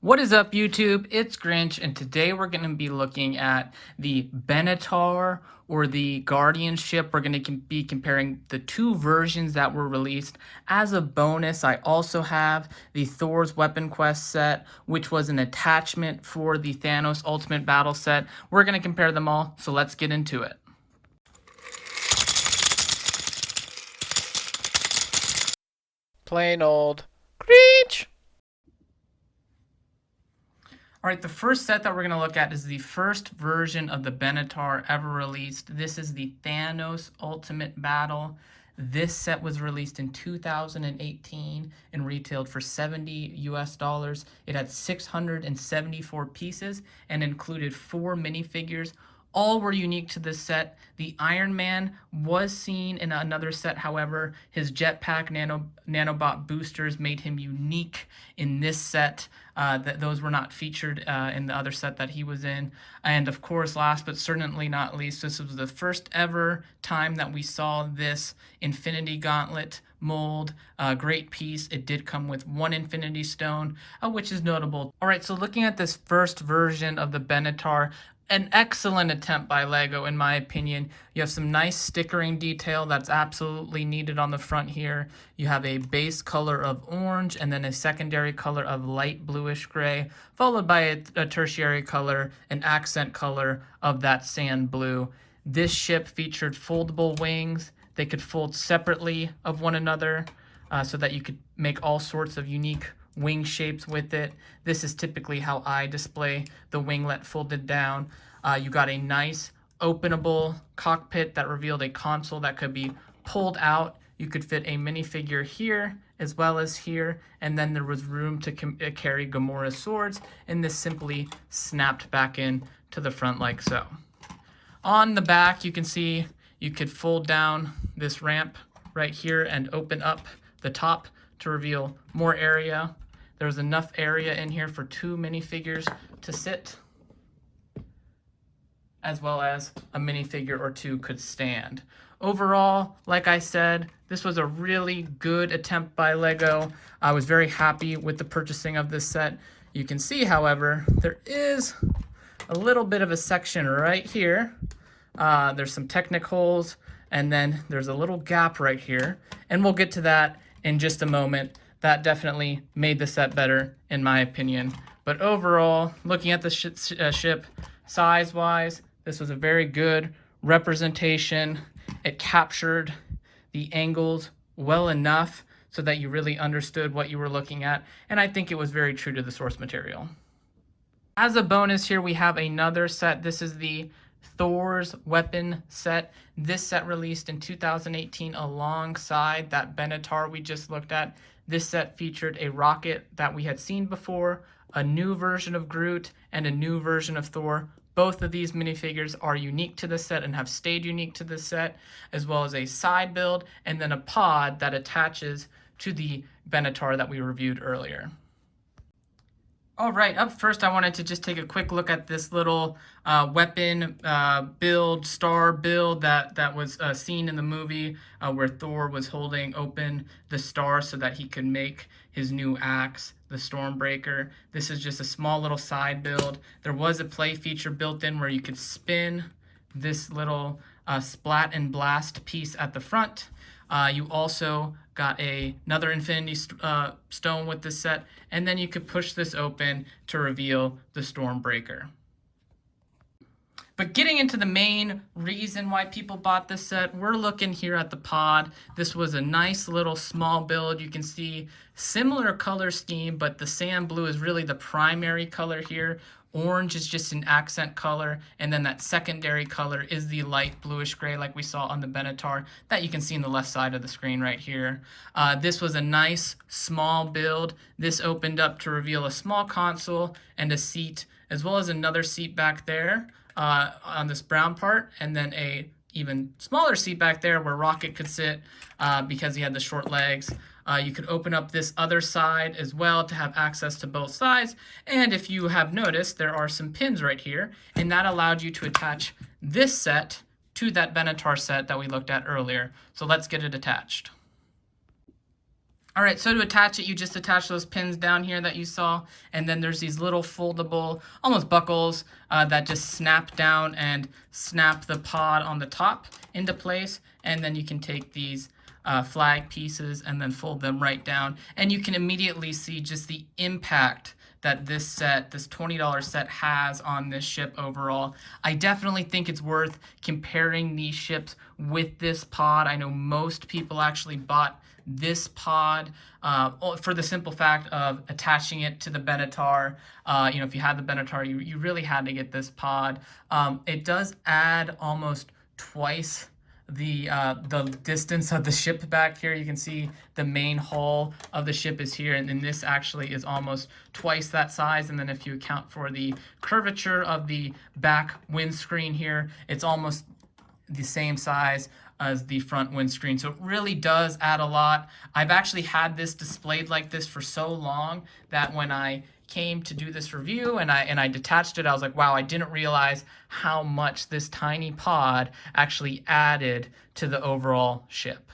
What is up, YouTube? It's Grinch, and today we're going to be looking at the Benatar or the Guardian ship. We're going to be comparing the two versions that were released. As a bonus, I also have the Thor's Weapon Quest set, which was an attachment for the Thanos Ultimate Battle set. We're going to compare them all, so let's get into it. Plain old Grinch. All right, the first set that we're going to look at is the first version of the Benatar ever released. This is the Thanos Ultimate Battle. This set was released in 2018 and retailed for $70 US. It had 674 pieces and included 4 minifigures. All were unique to this set. The Iron Man was seen in another set, however, his jetpack nanobot boosters made him unique in this set. Those were not featured in the other set that he was in. And of course, last but certainly not least, this was the first ever time that we saw this Infinity Gauntlet mold. Great piece. It did come with 1 Infinity Stone, which is notable. All right, so looking at this first version of the Benatar, an excellent attempt by LEGO, in my opinion. You have some nice stickering detail that's absolutely needed on the front here. You have a base color of orange and then a secondary color of light bluish gray, followed by a tertiary color, an accent color of that sand blue. This ship featured foldable wings. They could fold separately of one another so that you could make all sorts of unique wing shapes with it. This is typically how I display the winglet folded down. You got a nice openable cockpit that revealed a console that could be pulled out. You could fit a minifigure here as well as here, and then there was room to carry Gamora's swords, and this simply snapped back in to the front like so. On the back, you can see you could fold down this ramp right here and open up the top to reveal more area. There's enough area in here for 2 minifigures to sit, as well as a minifigure or 2 could stand. Overall, like I said, this was a really good attempt by LEGO. I was very happy with the purchasing of this set. You can see, however, there is a little bit of a section right here. There's some Technic holes, and then there's a little gap right here, and we'll get to that in just a moment. That definitely made the set better, in my opinion. But overall, looking at the ship size-wise, this was a very good representation. It captured the angles well enough so that you really understood what you were looking at, and I think it was very true to the source material. As a bonus here, we have another set. This is the Thor's Weapon set. This set released in 2018 alongside that Benatar we just looked at. This set featured a rocket that we had seen before, a new version of Groot, and a new version of Thor. Both of these minifigures are unique to the set and have stayed unique to the set, as well as a side build and then a pod that attaches to the Benatar that we reviewed earlier. All right, up first, I wanted to just take a quick look at this little weapon build, star build that was seen in the movie where Thor was holding open the star so that he could make his new axe, the Stormbreaker. This is just a small little side build. There was a play feature built in where you could spin this little splat and blast piece at the front. You also got another Infinity Stone with this set, and then you could push this open to reveal the Stormbreaker. But getting into the main reason why people bought this set, we're looking here at the pod. This was a nice little small build. You can see similar color scheme, but the sand blue is really the primary color here. Orange is just an accent color, and then that secondary color is the light bluish gray like we saw on the Benatar that you can see in the left side of the screen right here. This was a nice small build. This opened up to reveal a small console and a seat, as well as another seat back there on this brown part, and then a even smaller seat back there where Rocket could sit because he had the short legs. You could open up this other side as well to have access to both sides. And if you have noticed, there are some pins right here, and that allowed you to attach this set to that Benatar set that we looked at earlier. So let's get it attached. All right, so to attach it, you just attach those pins down here that you saw, and then there's these little foldable, almost buckles, that just snap down and snap the pod on the top into place, and then you can take these flag pieces and then fold them right down, and you can immediately see just the impact that this set, this $20 set, has on this ship overall. I definitely think it's worth comparing these ships with this pod. I know most people actually bought this pod for the simple fact of attaching it to the Benatar. If you had the Benatar, you really had to get this pod. It does add almost twice the distance of the ship back here. You can see the main hull of the ship is here, and then this actually is almost twice that size. And then if you account for the curvature of the back windscreen here, it's almost the same size as the front windscreen. So it really does add a lot. I've actually had this displayed like this for so long that when I came to do this review and I detached it, I was like, wow, I didn't realize how much this tiny pod actually added to the overall ship.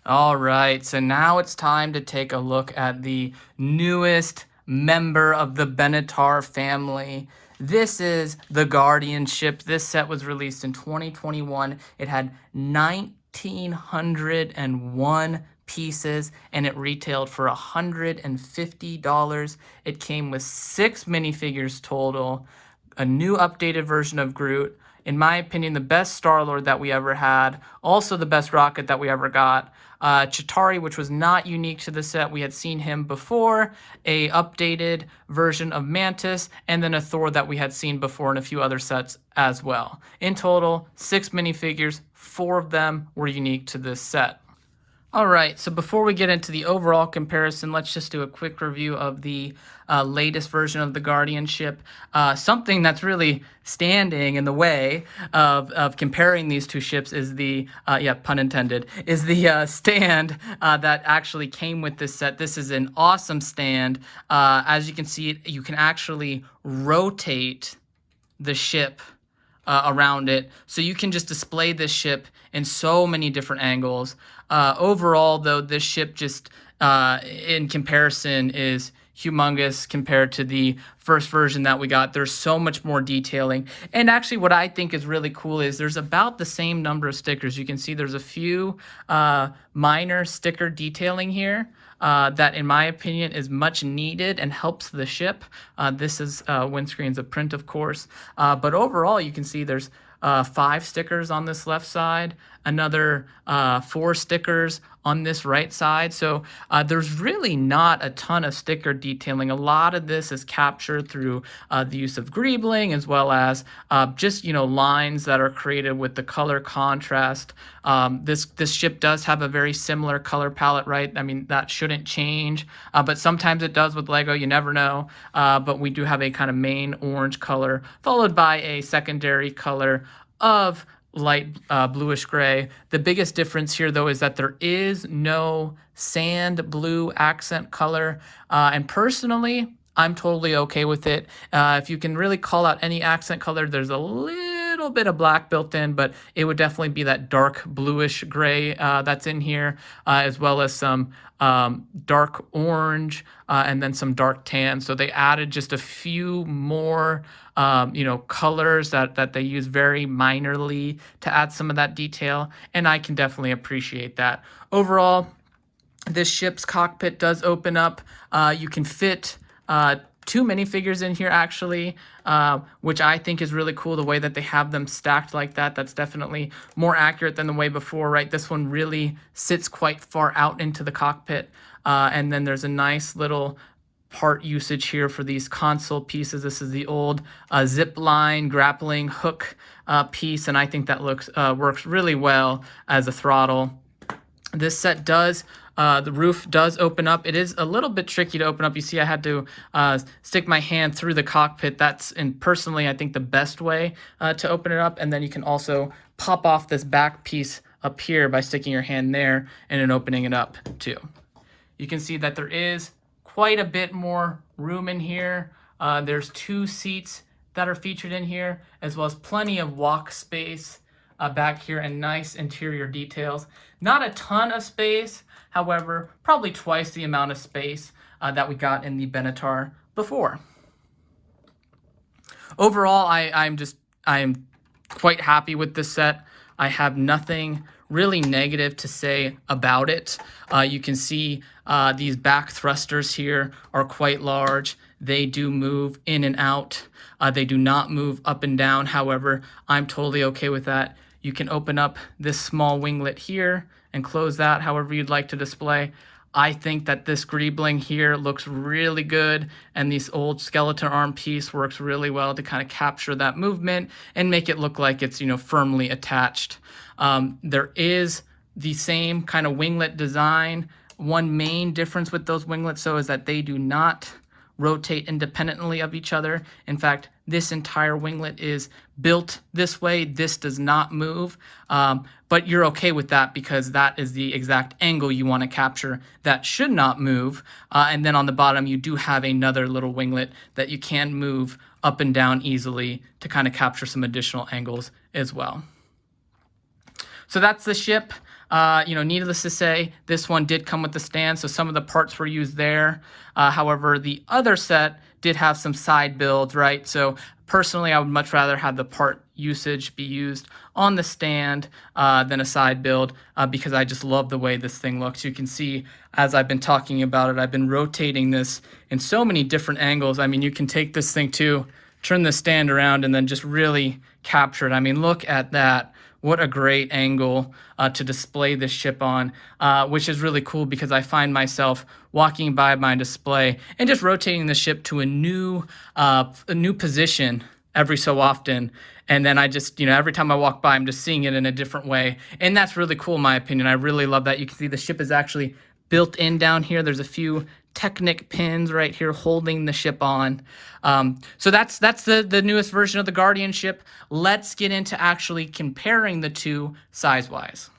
All right, so now it's time to take a look at the newest member of the Benatar family. This is the Guardian ship. This set was released in 2021. It had 1,901 pieces, and it retailed for $150. It came with 6 minifigures total, a new updated version of Groot, in my opinion, the best Star-Lord that we ever had, also the best rocket that we ever got. Chitauri, which was not unique to the set. We had seen him before, a updated version of Mantis, and then a Thor that we had seen before in a few other sets as well. In total, 6 minifigures, 4 of them were unique to this set. All right, so before we get into the overall comparison, let's just do a quick review of the latest version of the Guardian ship. Something that's really standing in the way of comparing these two ships is the, yeah, pun intended, is the stand that actually came with this set. This is an awesome stand. As you can see, you can actually rotate the ship around it, so you can just display this ship in so many different angles. Overall, though, this ship just in comparison is humongous compared to the first version that we got. There's so much more detailing, and actually what I think is really cool is there's about the same number of stickers. You can see there's a few minor sticker detailing here that, in my opinion, is much needed and helps the ship. This is windscreen's a print, of course, but overall you can see there's 5 stickers on this left side, another 4 stickers on this right side. So there's really not a ton of sticker detailing. A lot of this is captured through the use of greebling, as well as just, lines that are created with the color contrast. This ship does have a very similar color palette, right? I mean, that shouldn't change, but sometimes it does with Lego. You never know. But we do have a kind of main orange color, followed by a secondary color of light bluish gray. The biggest difference here, though, is that there is no sand blue accent color, and personally, I'm totally okay with it. If you can really call out any accent color, there's a little bit of black built in, but it would definitely be that dark bluish gray that's in here, as well as some dark orange and then some dark tan. So they added just a few more colors that they use very minorly to add some of that detail, and I can definitely appreciate that. Overall, this ship's cockpit does open up. You can fit 2 minifigures in here, actually, which I think is really cool, the way that they have them stacked like that. That's definitely more accurate than the way before, right? This one really sits quite far out into the cockpit, and then there's a nice little part usage here for these console pieces. This is the old zip line grappling hook piece, and I think that works really well as a throttle. This set does, the roof does open up. It is a little bit tricky to open up. You see, I had to stick my hand through the cockpit. That's, and personally, I think the best way to open it up. And then you can also pop off this back piece up here by sticking your hand there and then opening it up too. You can see that there is quite a bit more room in here. There's 2 seats that are featured in here, as well as plenty of walk space back here and nice interior details. Not a ton of space, however, probably twice the amount of space that we got in the Benatar before. Overall, I am quite happy with this set. I have nothing really negative to say about it. You can see these back thrusters here are quite large. They do move in and out. They do not move up and down. However, I'm totally okay with that. You can open up this small winglet here and close that however you'd like to display. I think that this greebling here looks really good, and this old skeleton arm piece works really well to kind of capture that movement and make it look like it's, firmly attached. There is the same kind of winglet design. One main difference with those winglets, though, is that they do not rotate independently of each other. In fact, this entire winglet is built this way. This does not move, but you're okay with that because that is the exact angle you want to capture. That should not move. And then on the bottom, you do have another little winglet that you can move up and down easily to kind of capture some additional angles as well. So that's the ship. Needless to say, this one did come with the stand, so some of the parts were used there. However, the other set did have some side builds, right? So personally, I would much rather have the part usage be used on the stand than a side build because I just love the way this thing looks. You can see as I've been talking about it, I've been rotating this in so many different angles. I mean, you can take this thing too, turn the stand around, and then just really capture it. I mean, look at that. What a great angle to display this ship on, which is really cool because I find myself walking by my display and just rotating the ship to a new position every so often. And then I just, every time I walk by, I'm just seeing it in a different way. And that's really cool in my opinion. I really love that. You can see the ship is actually built in down here. There's a few Technic pins right here holding the ship on. So that's the newest version of the Guardian ship. Let's get into actually comparing the two size-wise.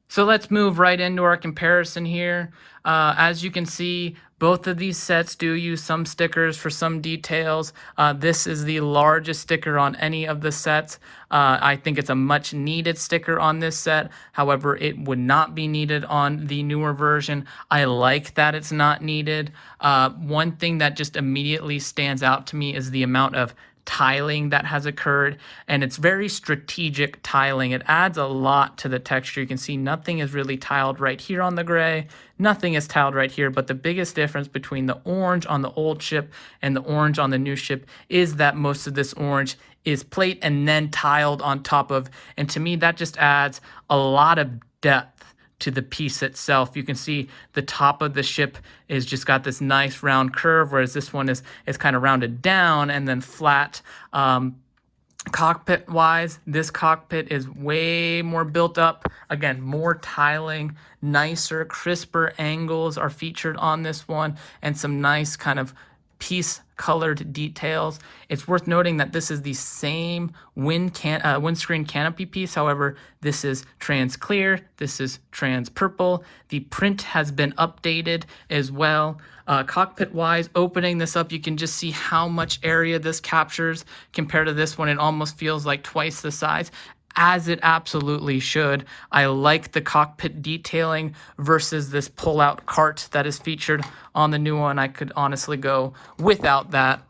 So let's move right into our comparison here. As you can see, both of these sets do use some stickers for some details. This is the largest sticker on any of the sets. I think it's a much needed sticker on this set. However, it would not be needed on the newer version. I like that it's not needed. One thing that just immediately stands out to me is the amount of tiling that has occurred, and it's very strategic tiling. It adds a lot to the texture. You can see nothing is really tiled right here on the gray, nothing is tiled right here, but the biggest difference between the orange on the old ship and the orange on the new ship is that most of this orange is plate and then tiled on top of, and to me that just adds a lot of depth to the piece itself. You can see the top of the ship is just got this nice round curve, whereas this one is kind of rounded down and then flat. Cockpit wise, this cockpit is way more built up. Again, more tiling, nicer, crisper angles are featured on this one, and some nice kind of piece colored details. It's worth noting that this is the same windscreen canopy piece. However, this is trans clear, this is trans purple. The print has been updated as well. Cockpit wise, opening this up, you can just see how much area this captures compared to this one. It almost feels like twice the size, as it absolutely should. I like the cockpit detailing versus this pull-out cart that is featured on the new one. I could honestly go without that.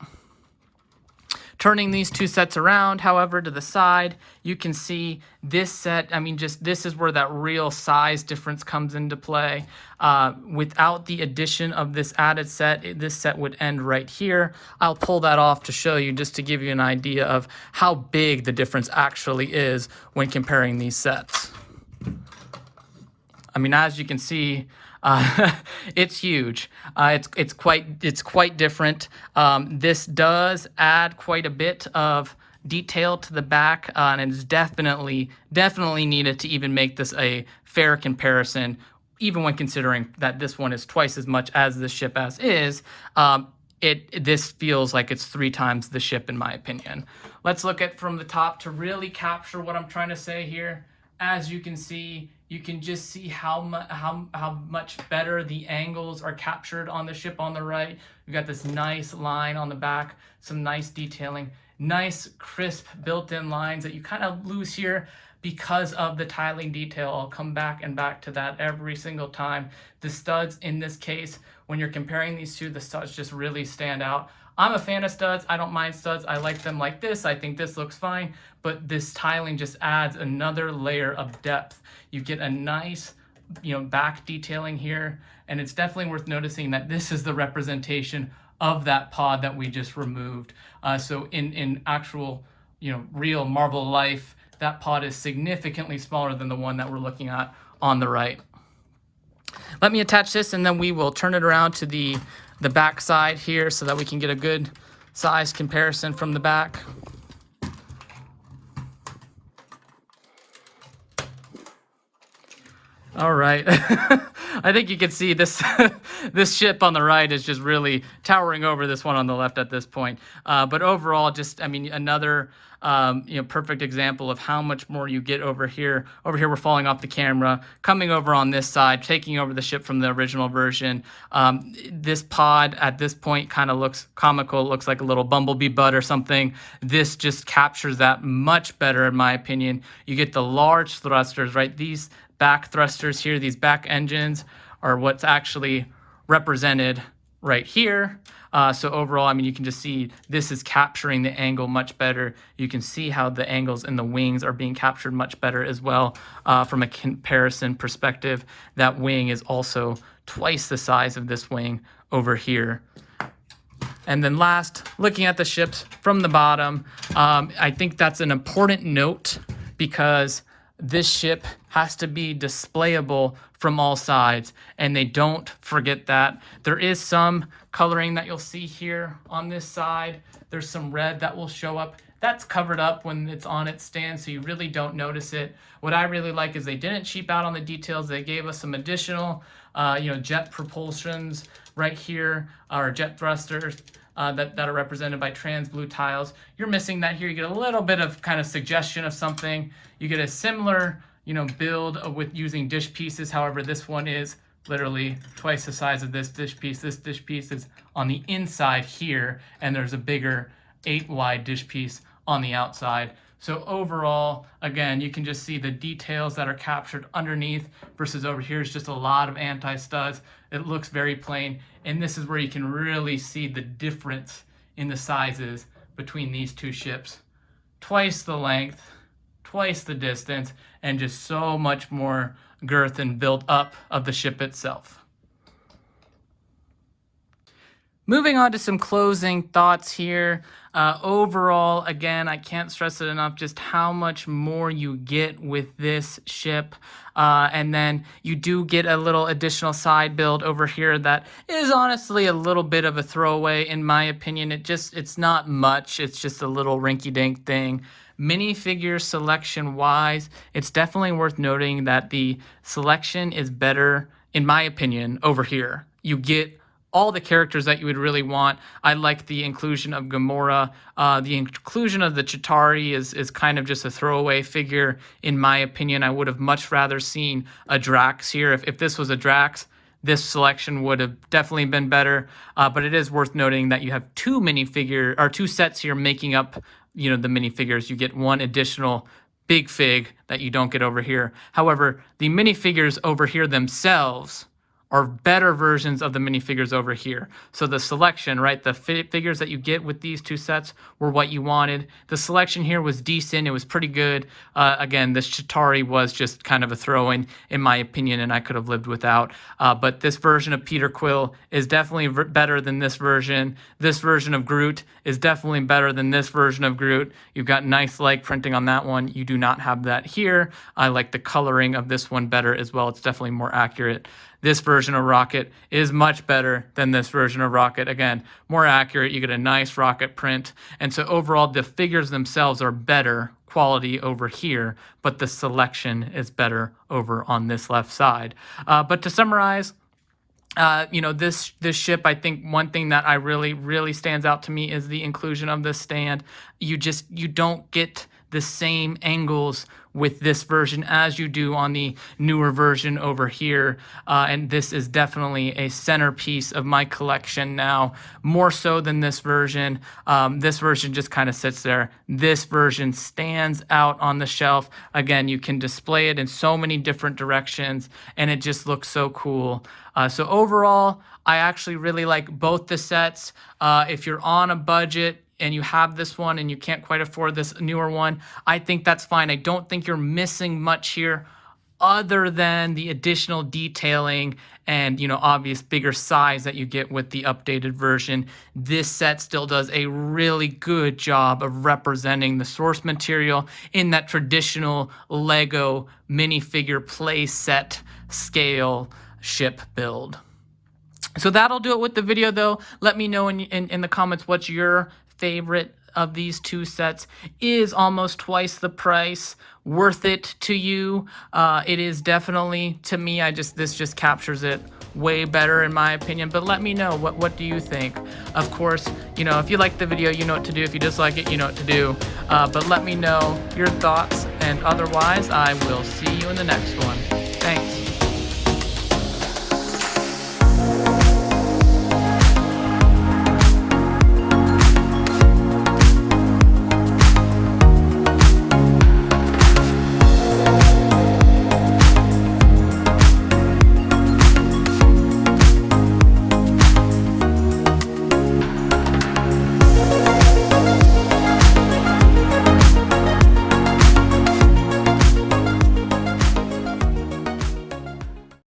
Turning these two sets around, however, to the side, you can see this set, I mean, just this is where that real size difference comes into play. Without the addition of this added set, this set would end right here. I'll pull that off to show you, just to give you an idea of how big the difference actually is when comparing these sets. I mean, as you can see, it's huge. It's quite different. This does add quite a bit of detail to the back, and it's definitely needed to even make this a fair comparison. Even when considering that this one is twice as much as the ship as is, this feels like it's 3 times the ship in my opinion. Let's look at from the top to really capture what I'm trying to say here. As you can see, you can just see how much better the angles are captured on the ship on the right. We've got this nice line on the back, some nice detailing. nice, crisp, built-in lines that you kind of lose here because of the tiling detail. I'll come back to that every single time. The studs in this case, when you're comparing these two, the studs just really stand out. I'm a fan of studs. I don't mind studs. I like them like this. I think this looks fine, but this tiling just adds another layer of depth. You get a nice, back detailing here, and it's definitely worth noticing that this is the representation of that pod that we just removed. So in actual, real Marvel life, that pod is significantly smaller than the one that we're looking at on the right. Let me attach this, and then we will turn it around to the back side here so that we can get a good size comparison from the back. All right. I think you can see this this ship on the right is just really towering over this one on the left at this point. But overall, just, another perfect example of how much more you get over here. Over here, we're falling off the camera, coming over on this side, taking over the ship from the original version. This pod at this point kind of looks comical, looks like a little bumblebee butt or something. This just captures that much better, in my opinion. You get the large thrusters, right? These back thrusters here, these back engines, are what's actually represented right here. So overall, you can just see this is capturing the angle much better. You can see how the angles in the wings are being captured much better as well. From a comparison perspective, that wing is also twice the size of this wing over here. And then last, looking at the ships from the bottom, I think that's an important note because this ship has to be displayable from all sides, and they don't forget that. There is some coloring that you'll see here on this side. There's some red that will show up. That's covered up when it's on its stand, so you really don't notice it. What I really like is they didn't cheap out on the details. They gave us some additional, jet propulsions right here, or jet thrusters. That are represented by trans blue tiles. You're missing that here. You get a little bit of kind of suggestion of something. You get a similar, build with using dish pieces. However, this one is literally twice the size of this dish piece. This dish piece is on the inside here, and there's a bigger 8-wide dish piece on the outside. So overall, again, you can just see the details that are captured underneath versus over here is just a lot of anti-studs. It looks very plain, and this is where you can really see the difference in the sizes between these two ships. Twice the length, twice the distance, and just so much more girth and build up of the ship itself. Moving on to some closing thoughts here. Overall, again, I can't stress it enough just how much more you get with this ship. And then you do get a little additional side build over here that is honestly a little bit of a throwaway, in my opinion. It's not much. It's just a little rinky-dink thing. Minifigure selection wise, it's definitely worth noting that the selection is better, in my opinion, over here. You get all the characters that you would really want. I like the inclusion of Gamora. The inclusion of the Chitauri is kind of just a throwaway figure, in my opinion. I would have much rather seen a Drax here. If this was a Drax, this selection would have definitely been better. But it is worth noting that you have two sets here making up, the minifigures. You get one additional big fig that you don't get over here. However, the minifigures over here themselves are better versions of the minifigures over here. So the selection, right, the figures that you get with these two sets were what you wanted. The selection here was decent. It was pretty good. Again, this Chitauri was just kind of a throw-in, in my opinion, and I could have lived without. But this version of Peter Quill is definitely better than this version. This version of Groot is definitely better than this version of Groot. You've got nice leg printing on that one. You do not have that here. I like the coloring of this one better as well. It's definitely more accurate. This version of Rocket is much better than this version of Rocket. Again, more accurate. You get a nice Rocket print. And so overall, the figures themselves are better quality over here, but the selection is better over on this left side. But to summarize, this ship, I think one thing that I really stands out to me is the inclusion of this stand. You don't get the same angles with this version as you do on the newer version over here. And this is definitely a centerpiece of my collection now, more so than this version. This version just kind of sits there. This version stands out on the shelf. Again, you can display it in so many different directions, and it just looks so cool. So overall, I actually really like both the sets. If you're on a budget and you have this one and you can't quite afford this newer one, I think that's fine. I don't think you're missing much here other than the additional detailing and, obvious bigger size that you get with the updated version. This set still does a really good job of representing the source material in that traditional Lego minifigure play set scale ship build. So that'll do it with the video, though. Let me know in the comments what's your favorite of these two sets. Is almost twice the price worth it to you? It is definitely to me. This just captures it way better in my opinion. But let me know what do you think? Of course, if you like the video, you know what to do. If you dislike it, you know what to do. But let me know your thoughts, and otherwise, I will see you in the next one.